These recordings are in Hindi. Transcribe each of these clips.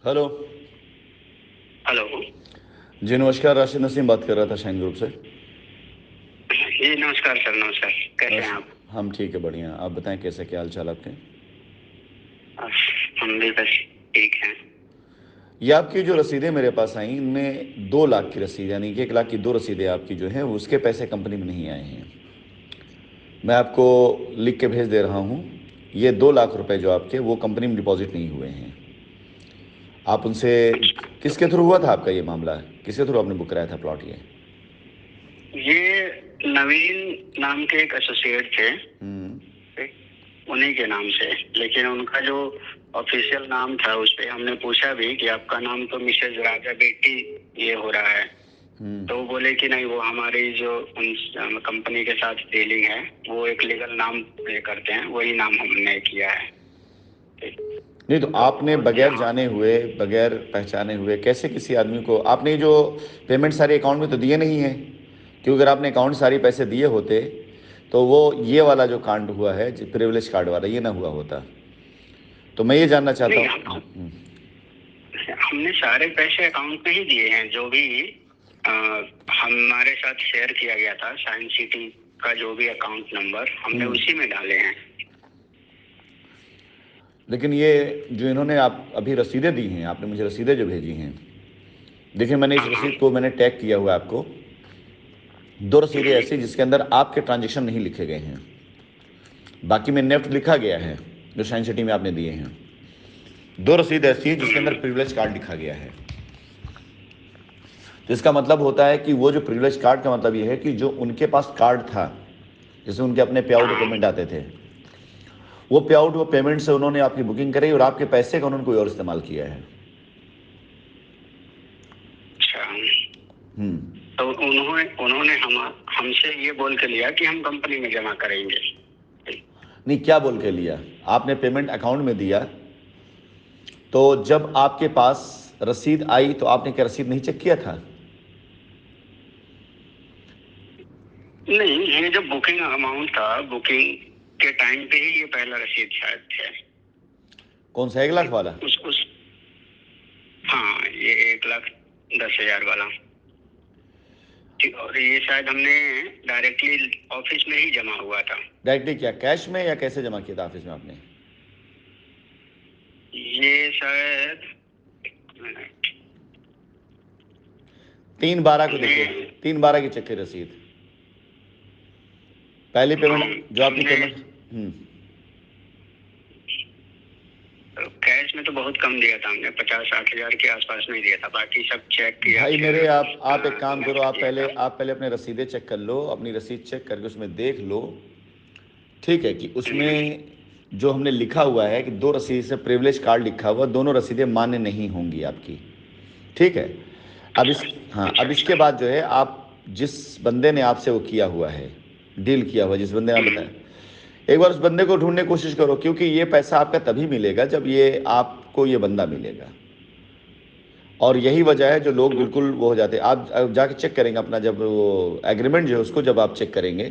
हेलो। हेलो। जी नमस्कार, राशिद नसीम बात कर रहा था शाइन ग्रुप से। जी नमस्कार सर, नमस्कार। कैसे हैं बस आप? हम ठीक है, बढ़िया। आप बताएं कैसे, क्या हाल चाल आपके? बस, हम भी बस ठीक हैं। ये आपकी जो रसीदें मेरे पास आई, इनमें 2 लाख की रसीद, यानी कि 1 लाख की 2 रसीदें आपकी जो हैं उसके पैसे कंपनी में नहीं आए हैं। मैं आपको लिख के भेज दे रहा हूँ। ये 2 लाख रुपए जो आपके, वो कंपनी में डिपॉजिट नहीं हुए हैं। आप उनसे, तो किसके थ्रू हुआ था आपका ये मामला? किसके थ्रू आपने बुक कराया था प्लॉट ये? ये नवीन नाम के एक एसोसिएट थे, हम्म। ठीक, उन्हीं के नाम से। लेकिन उनका जो ऑफिशियल नाम था उस पे हमने पूछा भी कि आपका नाम तो मिसेज राजा बेटी ये हो रहा है। तो वो बोले कि नहीं, वो हमारी जो उन कंपनी के साथ डीलिंग है वो एक लीगल नाम ये करते हैं, वही नाम हमने किया है। ठीक। नहीं, तो आपने तो बगैर जहाँ जाने हुए, बगैर पहचाने हुए कैसे किसी आदमी को आपने जो पेमेंट सारे अकाउंट में तो दिए नहीं है? क्योंकि अगर आपने अकाउंट सारी पैसे दिए होते तो वो ये वाला जो कांड हुआ है, प्रिविलेज कार्ड वाला, ये ना हुआ होता। तो मैं ये जानना चाहता नहीं, हूँ। हमने सारे पैसे अकाउंट में ही दिए हैं। जो भी अ, हमारे साथ शेयर किया गया था साइंस सिटी का, जो भी अकाउंट नंबर हमने उसी में डाले हैं। लेकिन ये जो इन्होंने आप अभी रसीदें दी हैं, आपने मुझे रसीदें जो भेजी हैं, देखिए मैंने इस हाँ हाँ। रसीद को मैंने टैग किया हुआ है आपको। 2 रसीदें हम्म, ऐसी जिसके अंदर आपके ट्रांजेक्शन नहीं लिखे गए हैं, बाकी में नेफ्ट लिखा गया है, जो साइंस सिटी में आपने दिए हैं। 2 रसीद ऐसी हैं जिसके अंदर प्रिविलेज कार्ड लिखा गया है। तो इसका मतलब होता है कि वो जो प्रिविलेज कार्ड का मतलब ये है कि जो उनके पास कार्ड था, जैसे उनके अपने पे आउट हाँ। पेमेंट आते थे, वो पे आउट वो पेमेंट से उन्होंने आपकी बुकिंग कराई और आपके पैसे का उन्होंने कोई और इस्तेमाल किया है। अच्छा। हम्म। तो उन्होंने उन्होंने हमसे ये बोल के लिया कि हम कंपनी में जमा करेंगे। नहीं, क्या बोल के लिया? आपने पेमेंट अकाउंट में दिया, तो जब आपके पास रसीद आई तो आपने क्या रसीद नहीं चेक किया था? नहीं, ये जो बुकिंग अमाउंट था, बुकिंग के टाइम पे ही ये पहला रसीद शायद थे। कौन सा, 1 लाख वाला? उस हाँ, ये 1,10,000 वाला। और ये शायद हमने डायरेक्टली ऑफिस में ही जमा हुआ था। डायरेक्टली क्या, कैश में, या कैसे जमा किया था ऑफिस में आपने? ये शायद 3/12 को हमने देखिए, 3/12 की चेक की रसीद, पहली हम पेमेंट जो आपकी हमने पेमेंट। हम्म। कैश में तो बहुत कम दिया था हमने, 50-60 हजार के आसपास में ही दिया था। बाकी सब चेक या भाई फिर मेरे, आप एक काम करो, नेफ्ट दिया था। आप पहले अपने रसीदें चेक कर लो, अपनी रसीद चेक करके उसमें देख लो, ठीक है, कि हम्म, उसमें जो हमने लिखा हुआ है कि 2 रसीद से प्रिविलेज कार्ड लिखा हुआ, दोनों रसीदें मान्य नहीं होंगी आपकी। ठीक है। अब अच्छा इस, हाँ, अच्छा अब अच्छा। इसके बाद जो है, आप जिस बंदे ने आपसे वो किया हुआ है, डील किया हुआ, जिस बंदे ने आप हम्म, बताया, एक बार उस बंदे को ढूंढने की कोशिश करो, क्योंकि ये पैसा आपका तभी मिलेगा जब ये आपको ये बंदा मिलेगा। और यही वजह है जो लोग तो बिल्कुल वो हो जाते हैं। आप जाके चेक करेंगे अपना, जब वो एग्रीमेंट जो है उसको जब आप चेक करेंगे,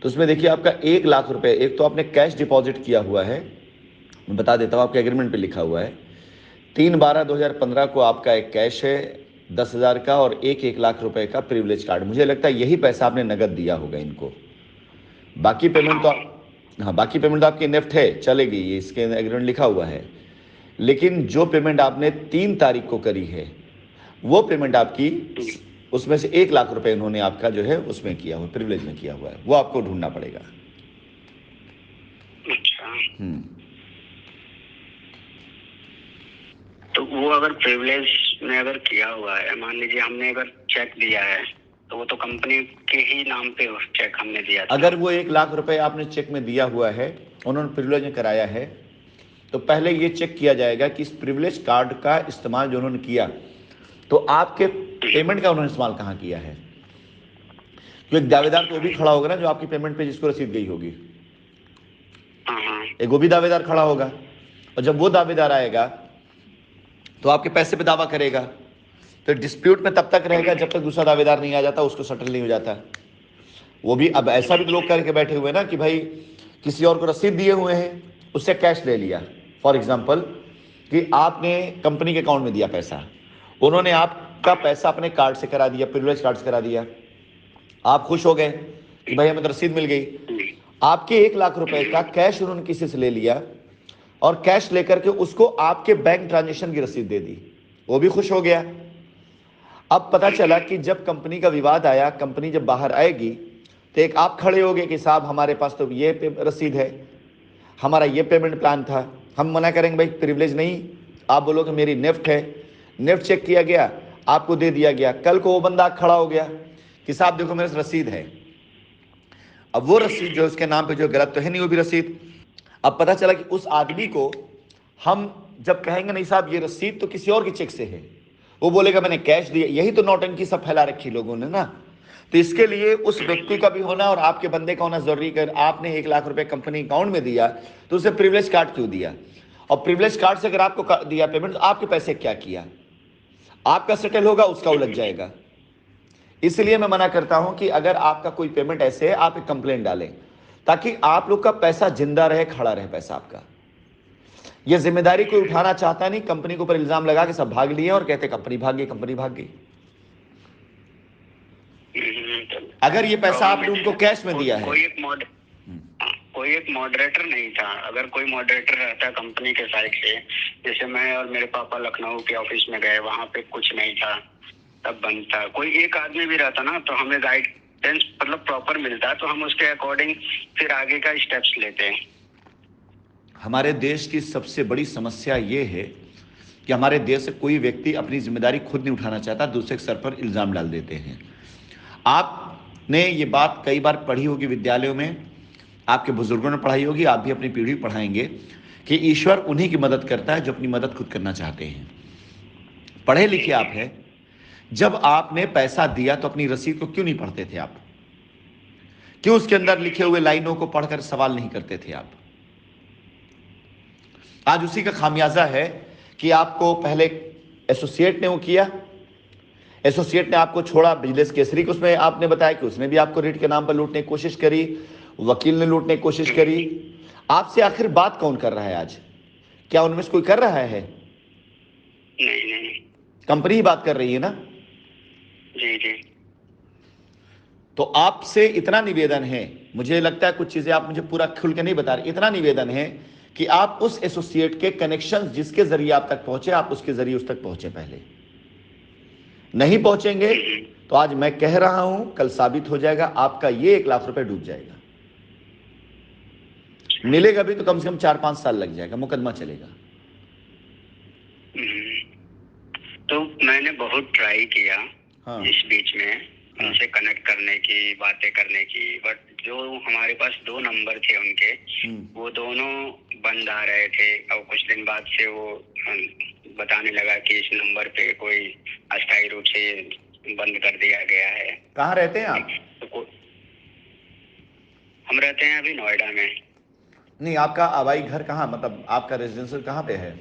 तो उसमें देखिए आपका 1 लाख रुपए, एक तो आपने कैश डिपॉजिट किया हुआ है। मैं बता देता हूँ, आपके एग्रीमेंट पे लिखा हुआ है, 3/12/2015 को आपका एक कैश है 10,000 का, और 1 1 लाख रुपए का प्रिविलेज कार्ड। मुझे लगता है यही पैसा आपने नगद दिया होगा इनको। बाकी पेमेंट तो हाँ। हाँ, बाकी पेमेंट तो आपकी नेफ्ट है, चलेगी, ये इसके एग्रीमेंट लिखा हुआ है। लेकिन जो पेमेंट आपने 3 तारीख को करी है, वो पेमेंट आपकी, हम्म, उसमें से 1 लाख रुपए उन्होंने आपका जो है उसमें किया हुआ, प्रिविलेज में किया हुआ है, वो आपको ढूंढना पड़ेगा। अच्छा। हम्म। तो वो अगर प्रिविलेज में अगर किया हुआ है, मान लीजिए हमने अगर चेक दिया है, तो वो तो कंपनी के ही नाम पे चेक हमने दिया था ना। अगर वो 1 लाख रुपए आपने चेक में दिया हुआ है, उन्होंने प्रिविलेज में कराया है, तो पहले ये चेक किया जाएगा कि इस प्रिविलेज कार्ड का इस्तेमाल जो उन्होंने किया, तो आपके पेमेंट का उन्होंने इस्तेमाल कहाँ किया है? क्योंकि एक दावेदार तो वो अच्छा। भी खड़ा होगा ना, जो आपकी पेमेंट पे जिसको रसीद गई होगी, हाँ हाँ। एक वो भी दावेदार खड़ा होगा। और जब वो दावेदार आएगा तो आपके पैसे पे दावा करेगा, तो डिस्प्यूट में तब तक रहेगा जब तक दूसरा दावेदार नहीं आ जाता, उसको सेटल नहीं हो जाता। वो भी, अब ऐसा भी तो लोग करके बैठे हुए हैं ना कि भाई किसी और को रसीद दिए हुए हैं, उससे कैश ले लिया। फॉर एग्जाम्पल, कि आपने कंपनी के अकाउंट में दिया पैसा, उन्होंने आपका पैसा अपने कार्ड से करा दिया, प्रिविलेज कार्ड से करा दिया, आप खुश हो गए कि भाई हमें तो रसीद मिल गई। आपके 1 लाख रुपए का कैश उन्होंने किसी से ले लिया और कैश लेकर के उसको आपके बैंक ट्रांजेक्शन की रसीद दे दी, वो भी खुश हो गया। अब पता चला कि जब कंपनी का विवाद आया, कंपनी जब बाहर आएगी तो एक आप खड़े हो गए कि साहब हमारे पास तो ये रसीद है, हमारा ये पेमेंट प्लान था, हम मना करेंगे भाई प्रिविलेज नहीं। आप बोलोगे मेरी नेफ्ट है, नेफ्ट चेक किया गया, आपको दे दिया गया। कल को वो बंदा खड़ा हो गया कि साहब देखो मेरे रसीद है, अब वो रसीद जो उसके नाम पे जो गलत तो है नहीं वो भी रसीद। अब पता चला कि उस आदमी को हम जब कहेंगे नहीं साहब ये रसीद तो किसी और के चेक से है, वो बोलेगा मैंने कैश दिया। यही तो नौटंकी सब फैला रखी लोगों ने ना। तो इसके लिए उस व्यक्ति का भी होना और आपके बंदे का होना जरूरी है। आपने 1 लाख रुपए कंपनी अकाउंट में दिया तो उसे प्रिविलेज कार्ड क्यों दिया, और प्रिविलेज कार्ड से अगर आपको दिया पेमेंट तो आपके पैसे क्या किया, आपका सेटल होगा, उसका उलझ जाएगा। इसलिए मैं मना करता हूं कि अगर आपका कोई पेमेंट ऐसे है आप एक कंप्लेंट डालें ताकि आप लोग का पैसा जिंदा रहे, खड़ा रहे पैसा आपका। यह जिम्मेदारी कोई उठाना चाहता नहीं, कंपनी के ऊपर इल्जाम लगा के सब भाग लिए और कहते कंपनी भाग गई, कंपनी भाग गई। अगर ये पैसा आपने उनको कैश में दिया है, कोई एक मॉडरेटर नहीं था। अगर कोई मॉडरेटर रहता कंपनी के साइड से, जैसे मैं और मेरे पापा लखनऊ के ऑफिस में गए, वहां पे कुछ नहीं था, तब बनता। कोई एक आदमी भी रहता ना तो हमें गाइडेंस मतलब प्रॉपर मिलता, तो हम उसके अकॉर्डिंग फिर आगे का स्टेप्स लेते हैं। हमारे देश की सबसे बड़ी समस्या ये है कि हमारे देश से कोई व्यक्ति अपनी जिम्मेदारी खुद नहीं उठाना चाहता, दूसरे के सर पर इल्जाम डाल देते हैं। आपने ये बात कई बार पढ़ी होगी विद्यालयों में, आपके बुजुर्गों ने पढ़ाई होगी, आप भी अपनी पीढ़ी पढ़ाएंगे कि ईश्वर उन्हीं की मदद करता है जो अपनी मदद खुद करना चाहते हैं। पढ़े लिखे आप हैं, जब आपने पैसा दिया तो अपनी रसीद को क्यों नहीं पढ़ते थे आप, क्यों उसके अंदर लिखे हुए लाइनों को पढ़कर सवाल नहीं करते थे आप। आज उसी का खामियाजा है कि आपको पहले एसोसिएट ने वो किया, एसोसिएट ने आपको छोड़ा, बिजनेस केसरी को उसमें आपने बताया कि उसने भी आपको रीट के नाम पर लूटने की कोशिश करी, वकील ने लूटने की कोशिश करी। आपसे आखिर बात कौन कर रहा है आज, क्या उनमें से कोई कर रहा है? नहीं, कंपनी ही बात कर रही है ना। जी। तो आपसे इतना निवेदन है, मुझे लगता है कुछ चीजें आप मुझे पूरा खुल के नहीं बता रहे, इतना निवेदन है कि आप उस एसोसिएट के कनेक्शन जिसके जरिए आप तक पहुंचे, आप उसके जरिए उस तक पहुंचे। पहले नहीं पहुंचेंगे तो आज मैं कह रहा हूं कल साबित हो जाएगा आपका ये 1 लाख रुपए डूब जाएगा। मिलेगा भी तो कम से कम 4-5 साल लग जाएगा, मुकदमा चलेगा। तो मैंने बहुत ट्राई किया इस बीच में उनसे कनेक्ट करने की, बातें करने की, बट जो हमारे पास 2 नंबर थे उनके, वो दोनों बंद आ रहे थे। और कुछ दिन बाद से वो बताने लगा कि इस नंबर पे कोई अस्थायी रूप से बंद कर दिया गया है। कहाँ रहते हैं आप? तो हम रहते हैं अभी नोएडा में। नहीं, आपका आबाई घर कहाँ, मतलब आपका रेजिडेंशियल कहाँ पे है?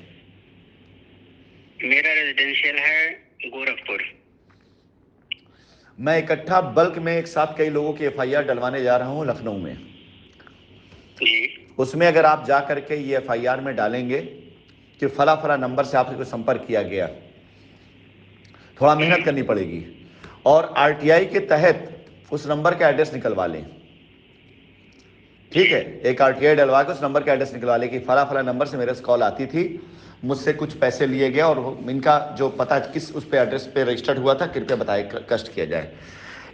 मेरा रेजिडेंशियल है गोरखपुर। मैं इकट्ठा बल्क में एक साथ कई लोगों की एफआईआर डलवाने जा रहा हूं लखनऊ में जी। उसमें अगर आप जा करके ये एफआईआर में डालेंगे कि फला फला नंबर से आपसे कोई संपर्क किया गया, थोड़ा मेहनत करनी पड़ेगी और आरटीआई के तहत उस नंबर का एड्रेस निकलवा लें। ठीक है, एक आरटीआई डलवा के उस नंबर का एड्रेस निकलवा लें कि फला फला नंबर से मेरे से कॉल आती थी, मुझसे कुछ पैसे लिए गए और इनका जो पता किस उस पे एड्रेस पे रजिस्टर्ड हुआ था, कृपया बताए, कष्ट किया जाए।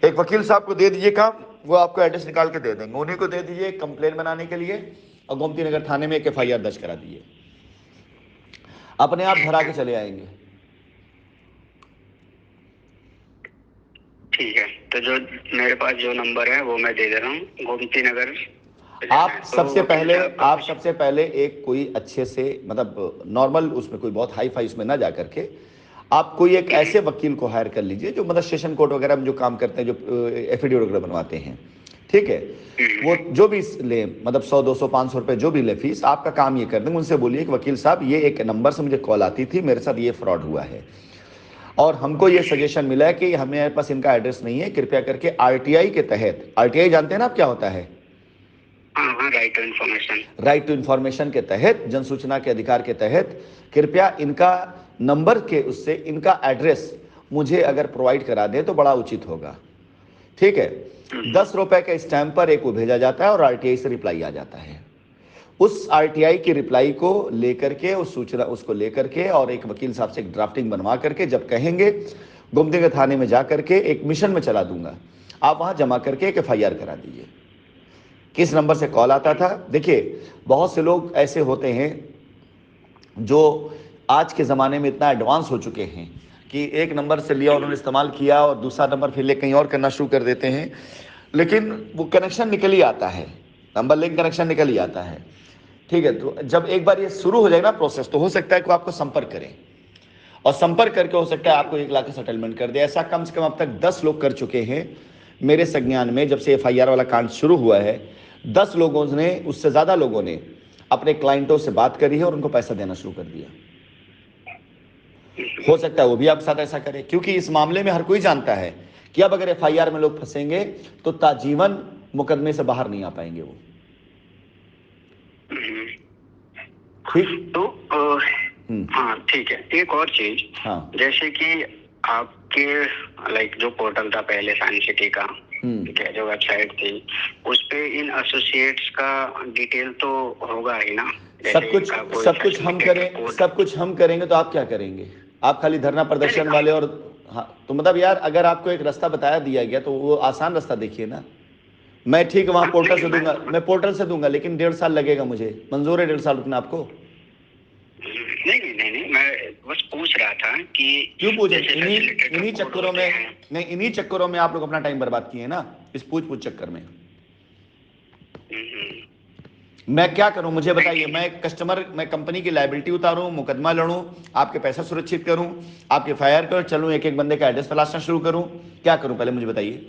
एक वकील साहब को दे दीजिए काम, वो आपको एड्रेस निकाल के दे देंगे, उन्हीं को दे दीजिए कंप्लेन बनाने के लिए और गोमती नगर थाने में एक एफआईआर दर्ज करा दीजिए, अपने आप धरा के चले आएंगे। ठीक है, तो जो मेरे पास जो नंबर है वो मैं दे दे रहा हूँ, गोमती नगर। आप सबसे पहले एक कोई अच्छे से, मतलब नॉर्मल, उसमें कोई बहुत हाई फाई उसमें ना जा करके आप कोई एक ऐसे वकील को हायर कर लीजिए जो मतलब सेशन कोर्ट वगैरह में जो काम करते हैं, जो एफिडेविट वगैरह बनवाते हैं। ठीक है, वो जो भी ले, मतलब 100, 200, 500 रुपए जो भी ले फीस, आपका काम ये कर देंगे, उनसे बोलिए कि वकील साहब ये एक नंबर से मुझे कॉल आती थी, मेरे साथ ये फ्रॉड हुआ है और हमको ये सजेशन मिला है कि हमें पास इनका एड्रेस नहीं है, कृपया करके आरटीआई के तहत, आरटीआई जानते हैं ना आप क्या होता है? हाँ हाँ, right to information. Right to information के तहत, जन सूचना के अधिकार के तहत, कृपया इनका नंबर के उससे इनका एड्रेस मुझे अगर प्रोवाइड करा दें तो बड़ा उचित होगा। ठीक है, 10 रुपए के स्टैंप पर एक को भेजा जाता है और आरटीआई से रिप्लाई आ जाता है। उस आरटीआई की रिप्लाई को लेकर के, उस सूचना उसको लेकर के और एक वकील साहब से एक ड्राफ्टिंग बनवा करके, जब कहेंगे गुमदिंगा थाने में जा करके एक मिशन में चला दूंगा, आप वहां जमा करके एक एफआईआर करा दीजिए। किस नंबर से कॉल आता था? देखिए, बहुत से लोग ऐसे होते हैं जो आज के ज़माने में इतना एडवांस हो चुके हैं कि एक नंबर से लिया, उन्होंने इस्तेमाल किया और दूसरा नंबर फिर ले कहीं और करना शुरू कर देते हैं, लेकिन वो कनेक्शन निकल ही आता है, नंबर लिंक कनेक्शन निकल ही आता है। ठीक है, तो जब एक बार ये शुरू हो जाए ना प्रोसेस, तो हो सकता है कि वो आपको संपर्क करें और संपर्क करके हो सकता है आपको 1 लाख का सेटलमेंट कर दे। ऐसा कम से कम अब तक 10 लोग कर चुके हैं मेरे संज्ञान में। जब से एफआईआर वाला कांड शुरू हुआ है, 10 लोगों ने, उससे ज़्यादा लोगों ने अपने क्लाइंटों से बात करी है और उनको पैसा देना शुरू कर दिया। हो सकता है वो भी आपके साथ ऐसा करे, क्योंकि इस मामले में हर कोई जानता है कि अब अगर एफआईआर में लोग फंसेंगे तो ताजीवन मुकदमे से बाहर नहीं आ पाएंगे वो। ठीक, तो हाँ ठीक है। एक और चीज, हाँ, जैसे कि आपके लाइक जो पोर्टल था पहले साइंस सिटी का, ठीक है, जो वेबसाइट थी, उस पे इन एसोसिएट्स का डिटेल तो होगा ही ना? सब कुछ हम करें, सब कुछ हम करेंगे तो आप क्या करेंगे? आप खाली धरना प्रदर्शन वाले और हाँ, तो मतलब यार, अगर आपको एक रास्ता बताया दिया गया तो वो आसान रास्ता देखिए ना। मैं ठीक वहां पोर्टल से दूंगा, मैं पोर्टल से दूंगा, लेकिन 1.5 साल लगेगा मुझे। मंजूर है 1.5 साल रुकना आपको? नहीं, मैं बस पूछ रहा था कि क्यों पूछे? इन्हीं चक्करों में, नहीं, इन्हीं चक्करों में आप लोग अपना टाइम बर्बाद किए ना, इस पूछ चक्कर में। मैं क्या करूं मुझे बताइए? मैं कस्टमर, मैं कंपनी की लायबिलिटी उतारूं, मुकदमा लड़ूं, आपके पैसा सुरक्षित करूं, आपके फायर कर चलूं, एक एक बंदे का एड्रेस तलाशना शुरू करूं, क्या करूं पहले मुझे बताइए?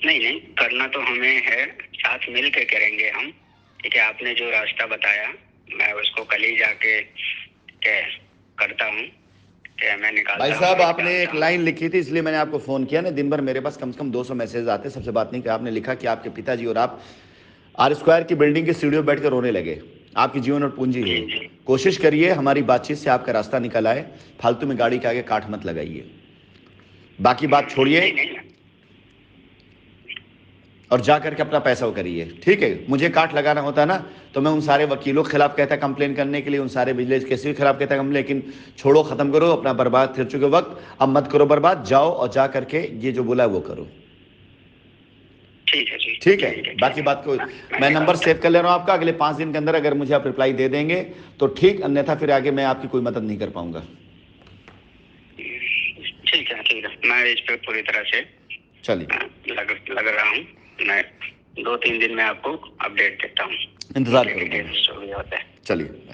नहीं, करना तो हमें है, साथ मिल के करेंगे हम। ठीक है, आपने जो रास्ता बताया मैं उसको कल ही जाके करता हूँ। मैं निकालता भाई साहब, आपने एक लाइन लिखी थी इसलिए मैंने आपको फोन किया ना। दिन भर मेरे पास कम से कम 200 मैसेज आते, सबसे बात नहीं कि आपने लिखा कि आपके पिताजी और आप R² की बिल्डिंग की सीढ़ियों बैठ कर रोने लगे। आपकी जीवन और पूंजी है। कोशिश करिए हमारी बातचीत से आपका रास्ता निकल आए, फालतू में गाड़ी के आगे काठ मत लगाइए। बाकी बात छोड़िए और जा करके अपना पैसा वो करिए। ठीक है, मुझे काट लगाना होता ना तो मैं उन सारे वकीलों के खिलाफ कहता कंप्लेन करने के लिए, उन सारे बिजली केस के खिलाफ कहता कंप्लेन, लेकिन छोड़ो, खत्म करो अपना बर्बाद कर चुके वक्त, अब मत करो बर्बाद, जाओ और जा करके ये जो बोला वो करो। ठीक है, बाकी बात को मैं नंबर सेव कर ले रहा हूँ आपका। अगले 5 दिन के अंदर अगर मुझे आप रिप्लाई दे देंगे तो ठीक, अन्यथा फिर आगे मैं आपकी कोई मदद नहीं कर पाऊंगा। ठीक है, मैं इस पे पूरी तरह से चलिए लग रहा हूँ। मैं 2-3 दिन में आपको अपडेट देता हूँ। इंतजार करूंगा। चलिए।